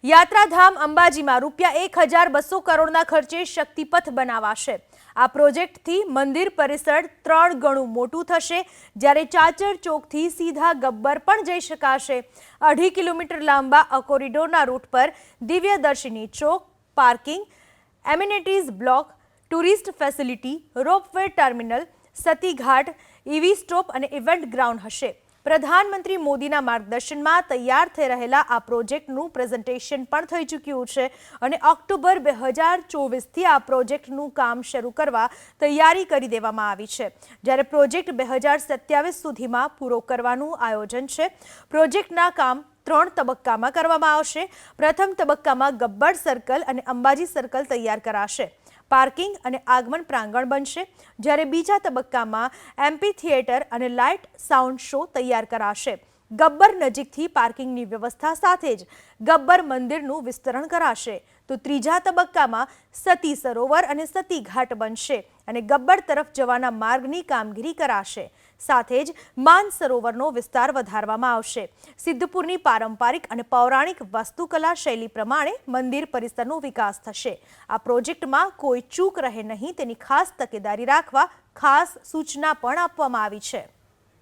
યાત્રાધામ અંબાજીમાં ₹1,200 કરોડના ખર્ચે શક્તિપથ બનાવાશે। આ પ્રોજેક્ટથી મંદિર પરિસર 3 ગણું મોટું થશે, જ્યારે ચાચર ચોકથી સીધા ગબ્બર પણ જઈ શકાશે। 2.5 કિલોમીટર લાંબા આ કોરિડોરના રૂટ પર Divyadarshini Chowk, parking, amenities block, tourist facility, ropeway terminal, Sati Ghat, EV stop અને ઇવેન્ટ ગ્રાઉન્ડ હશે। પ્રધાનમંત્રી મોદીના માર્ગદર્શનમાં તૈયાર થઈ રહેલા આ પ્રોજેક્ટનું પ્રેઝન્ટેશન પણ થઈ ચૂક્યું છે અને ઓક્ટોબર 2024થી આ પ્રોજેક્ટનું કામ શરૂ કરવા તૈયારી કરી દેવામાં આવી છે, જ્યારે પ્રોજેક્ટ 2027 સુધીમાં પૂરો કરવાનું આયોજન છે। પ્રોજેક્ટના કામ 3 તબક્કામાં કરવામાં આવશે। પ્રથમ તબક્કામાં ગબ્બર સર્કલ અને અંબાજી સર્કલ તૈયાર કરાશે, પાર્કિંગ અને આગમન પ્રાંગણ બનશે, જ્યારે બીજા તબક્કામાં એમ્પી થિયેટર અને લાઇટ સાઉન્ડ શો તૈયાર કરાશે। ગબ્બર નજીકથી પાર્કિંગની વ્યવસ્થા સાથે જ ગબ્બર મંદિરનું વિસ્તરણ કરાશે, તો ત્રીજા તબક્કામાં સતી સરોવર અને સતી ઘાટ બનશે અને ગબ્બર તરફ જવાના માર્ગની કામગીરી કરાશે। સાથે જ માન સરોવરનો વિસ્તાર વધારવામાં આવશે। સિદ્ધપુરની પારંપરિક અને પૌરાણિક વાસ્તુકલા શૈલી પ્રમાણે મંદિર પરિસરનો વિકાસ થશે। આ પ્રોજેક્ટમાં કોઈ ચૂક રહે નહીં તેની ખાસ તકેદારી રાખવા ખાસ સૂચના પણ આપવામાં આવી છે।